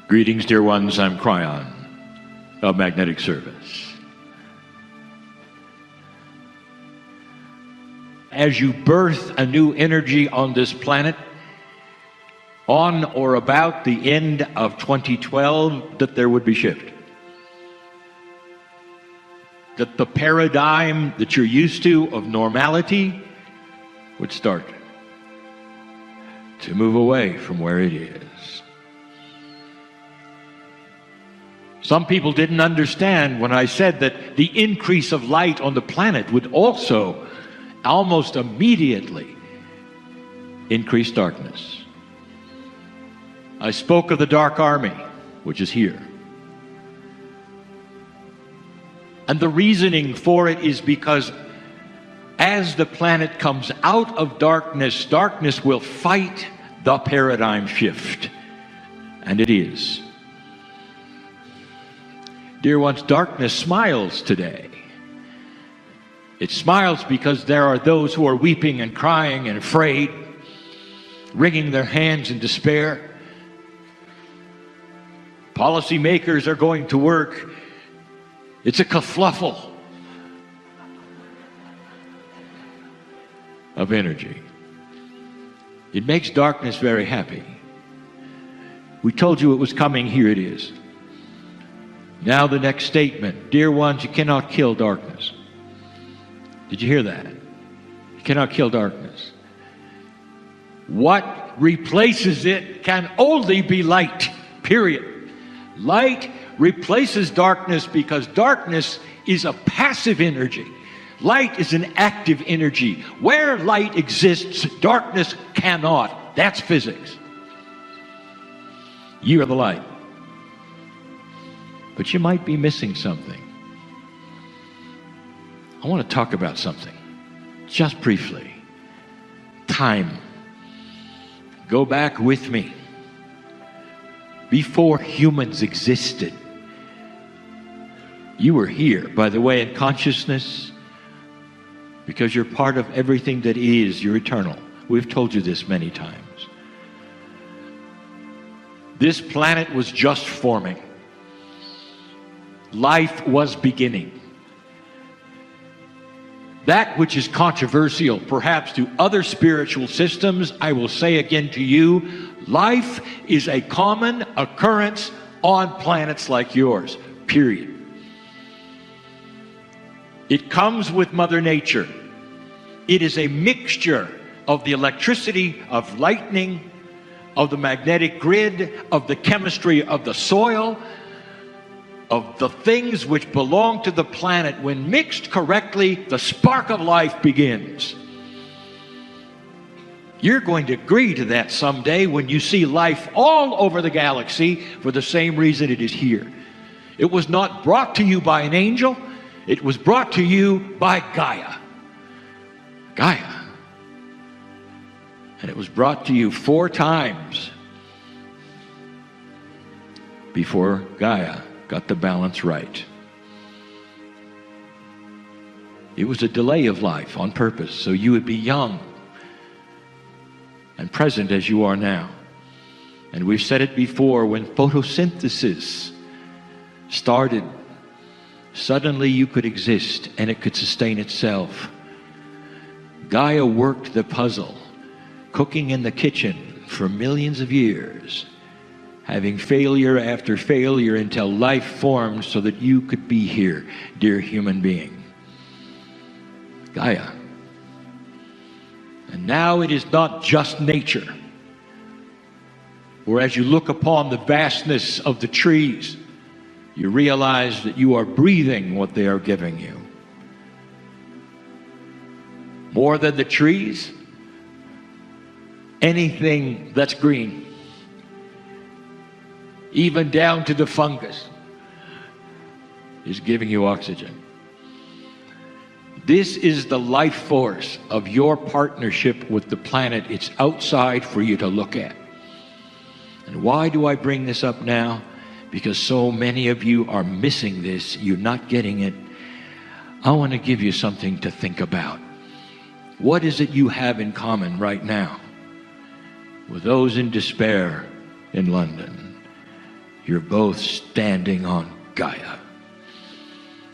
Greetings, dear ones. I'm Kryon of Magnetic Service. As you birth a new energy on this planet, on or about the end of 2012, that there would be shift. That the paradigm that you're used to of normality would start to move away from where it is. Some people didn't understand when I said that the increase of light on the planet would also almost immediately increase darkness. I spoke of the dark army, which is here. And the reasoning for it is because as the planet comes out of darkness, darkness will fight the paradigm shift. And it is. Dear ones, darkness smiles today. It smiles because there are those who are weeping and crying and afraid, wringing their hands in despair. Policymakers are going to work. It's a kerfluffle of energy. It makes darkness very happy. We told you it was coming. Here it is. Now the next statement. Dear ones, you cannot kill darkness. Did you hear that? You cannot kill darkness. What replaces it can only be light, period. Light replaces darkness because darkness is a passive energy. Light is an active energy. Where light exists, darkness cannot. That's physics. You are the light. But you might be missing something. I want to talk about something, just briefly. Time. Go back with me. Before humans existed, you were here, by the way, in consciousness, because you're part of everything that is. You're eternal. We've told you this many times. This planet was just forming. Life was beginning. That which is controversial, perhaps to other spiritual systems, I will say again to you, life is a common occurrence on planets like yours, period. It comes with Mother Nature. It is a mixture of the electricity, of lightning, of the magnetic grid, of the chemistry of the soil, of the things which belong to the planet. When mixed correctly, the spark of life begins. You're going to agree to that someday when you see life all over the galaxy for the same reason it is here. It was not brought to you by an angel. It was brought to you by Gaia. Gaia. And it was brought to you 4 times before Gaia got the balance right. It was a delay of life on purpose, so you would be young and present as you are now. And we've said it before, when photosynthesis started, suddenly you could exist and it could sustain itself. Gaia worked the puzzle, cooking in the kitchen for millions of years, having failure after failure until life formed so that you could be here, dear human being. Gaia. And now it is not just nature, where as you look upon the vastness of the trees, you realize that you are breathing what they are giving you. More than the trees, anything that's green, even down to the fungus, is giving you oxygen. This is the life force of your partnership with the planet. It's outside for you to look at. And why do I bring this up now? Because so many of you are missing this. You're not getting it. I want to give you something to think about. What is it you have in common right now with those in despair in London, You're both standing on Gaia.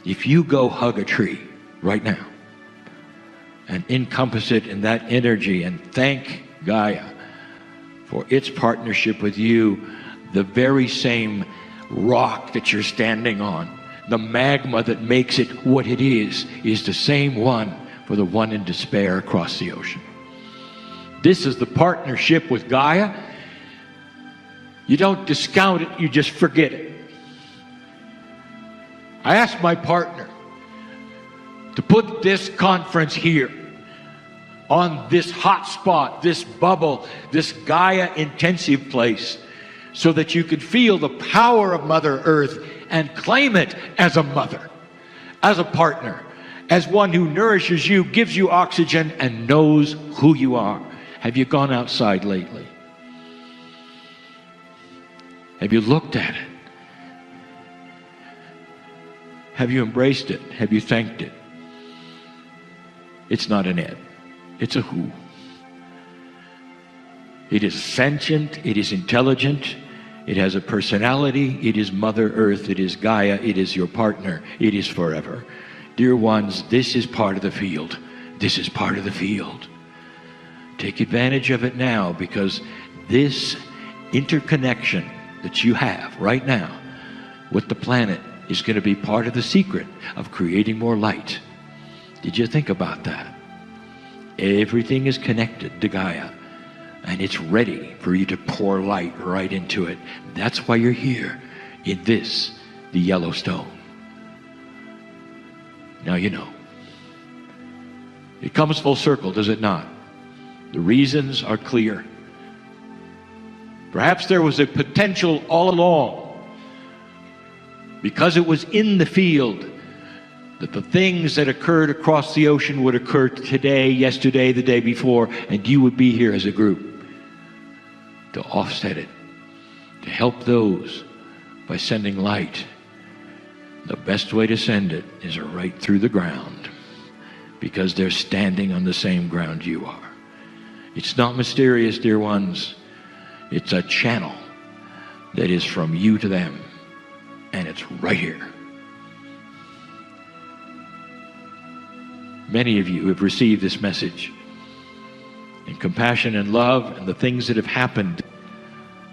If you go hug a tree right now and encompass it in that energy and thank Gaia for its partnership with you, the very same rock that you're standing on, the magma that makes it what it is the same one for the one in despair across the ocean. This is the partnership with Gaia. You don't discount it, you just forget it. I asked my partner to put this conference here on this hot spot, this bubble, this Gaia intensive place, so that you could feel the power of Mother Earth and claim it as a mother, as a partner, as one who nourishes you, gives you oxygen, and knows who you are. Have you gone outside lately? Have you looked at it? Have you embraced it? Have you thanked it? It's not an it, it's a who. It is sentient, it is intelligent, it has a personality, it is Mother Earth, it is Gaia, it is your partner, it is forever. Dear ones, this is part of the field. This is part of the field. Take advantage of it now, because this interconnection that you have right now with the planet is going to be part of the secret of creating more light. Did you think about that? Everything is connected to Gaia, and it's ready for you to pour light right into it. That's why you're here in this, the Yellowstone. Now you know. It comes full circle, does it not? The reasons are clear. Perhaps there was a potential all along, because it was in the field, that the things that occurred across the ocean would occur today, yesterday, the day before, and you would be here as a group to offset it, to help those by sending light. The best way to send it is right through the ground, because they're standing on the same ground you are. It's not mysterious, dear ones. It's a channel that is from you to them, and it's right here. Many of you have received this message in compassion and love and the things that have happened,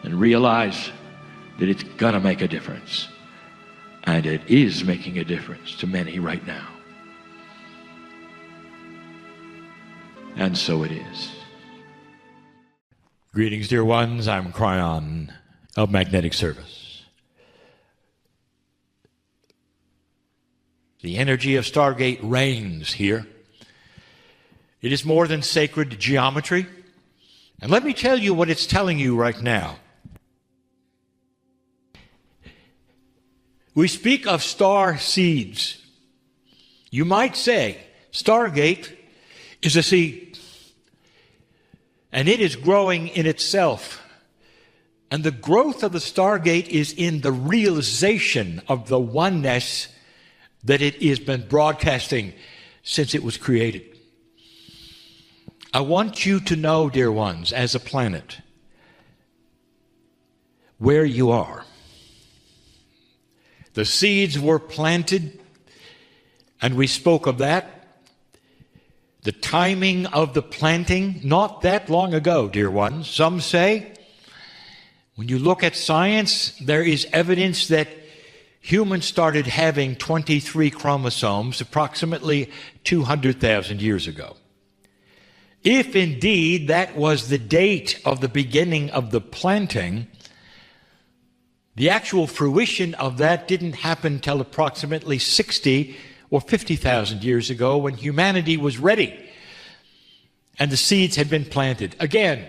and realize that it's gonna make a difference. And it is making a difference to many right now. And so it is. Greetings, dear ones. I'm Kryon of Magnetic Service. The energy of Stargate reigns here. It is more than sacred geometry. And let me tell you what it's telling you right now. We speak of star seeds. You might say Stargate is a seed, and it is growing in itself. And the growth of the Stargate is in the realization of the oneness that it has been broadcasting since it was created. I want you to know, dear ones, as a planet, where you are. The seeds were planted, and we spoke of that. The timing of the planting, not that long ago, dear ones. Some say, when you look at science, there is evidence that humans started having 23 chromosomes approximately 200,000 years ago. If indeed that was the date of the beginning of the planting, the actual fruition of that didn't happen till approximately 60 or 50,000 years ago, when humanity was ready and the seeds had been planted. Again,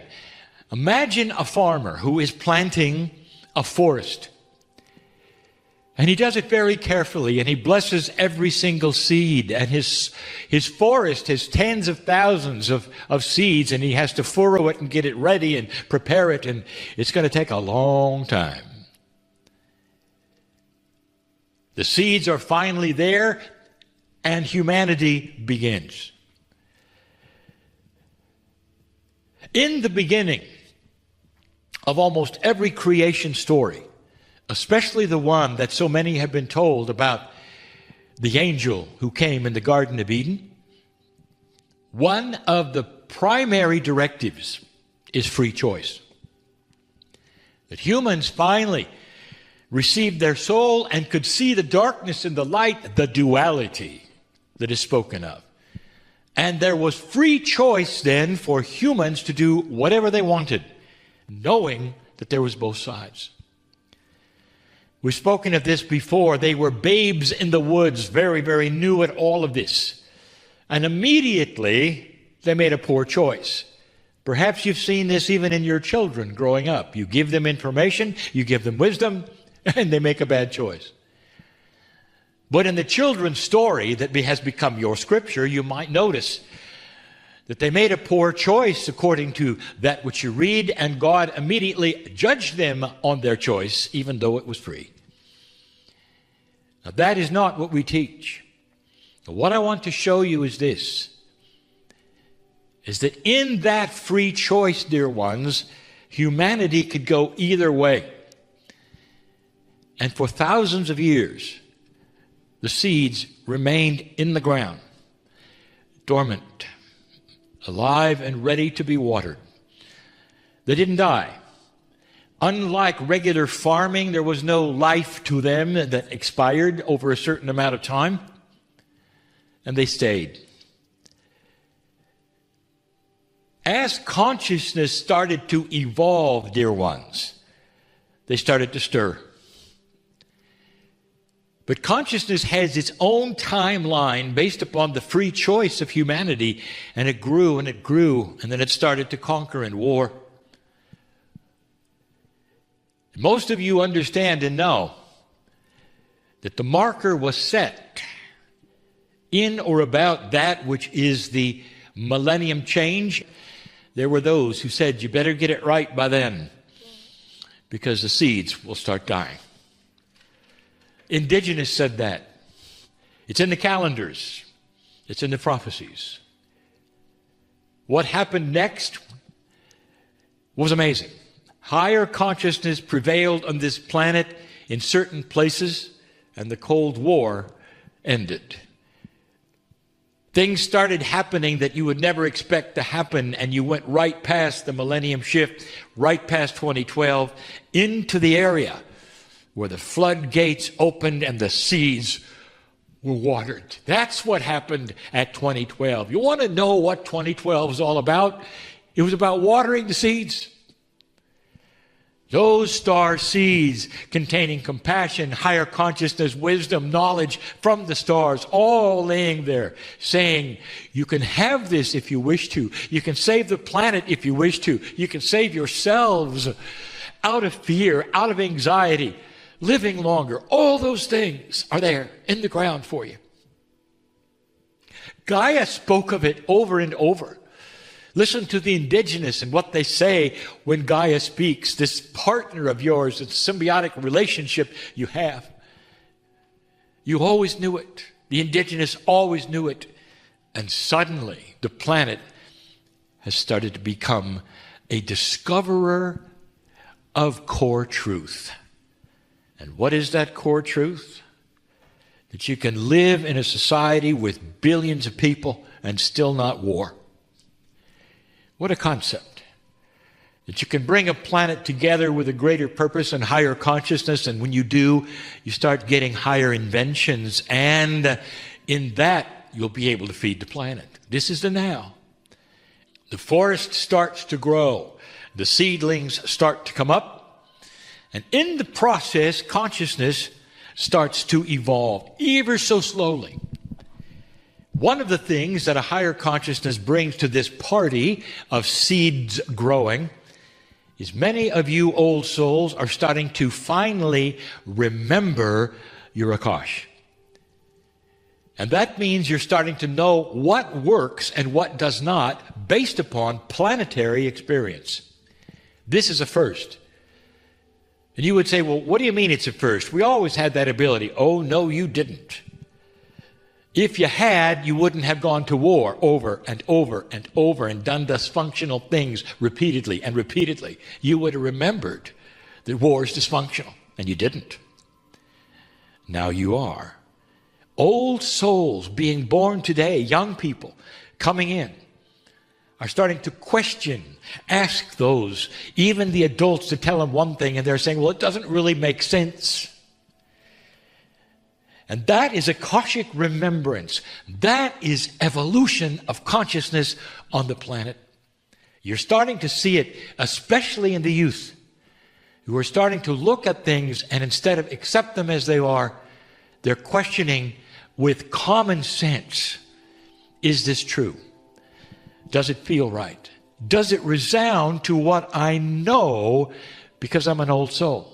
imagine a farmer who is planting a forest. And he does it very carefully, and he blesses every single seed. And his forest has tens of thousands of seeds, and he has to furrow it and get it ready and prepare it, and it's going to take a long time. The seeds are finally there, and humanity begins. In the beginning of almost every creation story, especially the one that so many have been told about the angel who came in the Garden of Eden, one of the primary directives is free choice. That humans finally received their soul and could see the darkness and the light, the duality that is spoken of. And there was free choice then for humans to do whatever they wanted, knowing that there was both sides. We've spoken of this before. They were babes in the woods, very, very new at all of this. And immediately they made a poor choice. Perhaps you've seen this even in your children growing up. You give them information, you give them wisdom, and they make a bad choice. But in the children's story that has become your scripture, you might notice that they made a poor choice according to that which you read, and God immediately judged them on their choice, even though it was free. Now, that is not what we teach. What I want to show you is this, is that in that free choice, dear ones, humanity could go either way. And for thousands of years, the seeds remained in the ground, dormant, alive and ready to be watered. They didn't die. Unlike regular farming, there was no life to them that expired over a certain amount of time, and they stayed. As consciousness started to evolve, dear ones, they started to stir. But consciousness has its own timeline based upon the free choice of humanity, and it grew and it grew, and then it started to conquer in war. Most of you understand and know that the marker was set in or about that which is the millennium change. There were those who said, you better get it right by then, because the seeds will start dying. Indigenous said that. It's in the calendars. It's in the prophecies. What happened next was amazing. Higher consciousness prevailed on this planet in certain places, and the Cold War ended. Things started happening that you would never expect to happen, and you went right past the millennium shift, right past 2012, into the area where the floodgates opened and the seeds were watered. That's what happened at 2012. You want to know what 2012 was all about? It was about watering the seeds. Those star seeds containing compassion, higher consciousness, wisdom, knowledge from the stars, all laying there, saying, you can have this if you wish to. You can save the planet if you wish to. You can save yourselves out of fear, out of anxiety, living longer. All those things are there in the ground for you. Gaia spoke of it over and over. Listen to the indigenous and what they say when Gaia speaks, this partner of yours, this symbiotic relationship you have. You always knew it. The indigenous always knew it. And suddenly the planet has started to become a discoverer of core truth. And what is that core truth? That you can live in a society with billions of people and still not war. What a concept. That you can bring a planet together with a greater purpose and higher consciousness, and when you do, you start getting higher inventions, and in that, you'll be able to feed the planet. This is the now. The forest starts to grow. The seedlings start to come up. And in the process, consciousness starts to evolve, ever so slowly. One of the things that a higher consciousness brings to this party of seeds growing is many of you old souls are starting to finally remember your Akash. And that means you're starting to know what works and what does not based upon planetary experience. This is a first. And you would say, well, what do you mean it's a first? We always had that ability. Oh, no, you didn't. If you had, you wouldn't have gone to war over and over and over and done dysfunctional things repeatedly and repeatedly. You would have remembered that war is dysfunctional. and you didn't. Now you are. Old souls being born today, young people coming in, are starting to question, ask those, even the adults, to tell them one thing, and they're saying, well, it doesn't really make sense. And that is Akashic remembrance. That is evolution of consciousness on the planet. You're starting to see it, especially in the youth, who are starting to look at things, and instead of accept them as they are, they're questioning with common sense, is this true? Does it feel right? Does it resound to what I know because I'm an old soul?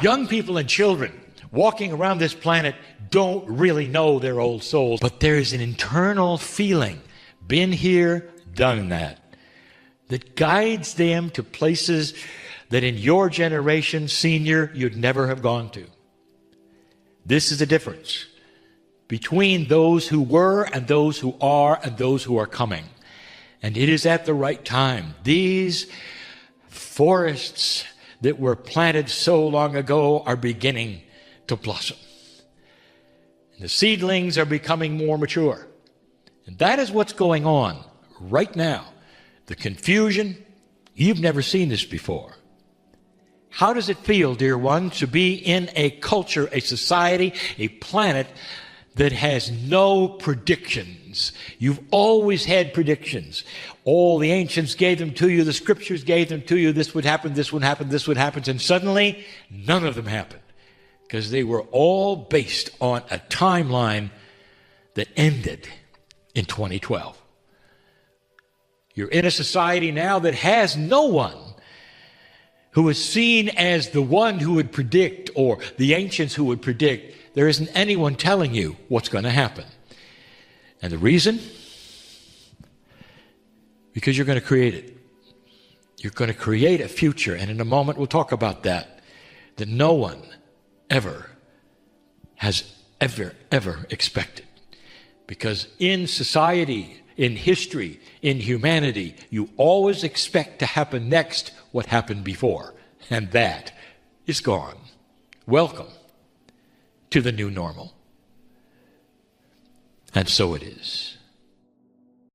Young people and children walking around this planet don't really know their old souls, but there is an internal feeling, been here, done that guides them to places that in your generation, senior, you'd never have gone to. This is the difference between those who were and those who are and those who are coming. And it is at the right time. These forests that were planted so long ago are beginning to blossom. And the seedlings are becoming more mature. And that is what's going on right now. The confusion, you've never seen this before. How does it feel, dear one, to be in a culture, a society, a planet that has no predictions? You've always had predictions. All the ancients gave them to you, the scriptures gave them to you, this would happen, this would happen, this would happen, and suddenly none of them happened because they were all based on a timeline that ended in 2012. You're in a society now that has no one who is seen as the one who would predict, or the ancients who would predict. There isn't anyone telling you what's going to happen. And the reason? Because you're going to create it. You're going to create a future, and in a moment we'll talk about that no one ever has ever expected. Because in society, in history, in humanity, you always expect to happen next what happened before, and that is gone. Welcome to the new normal. And so it is.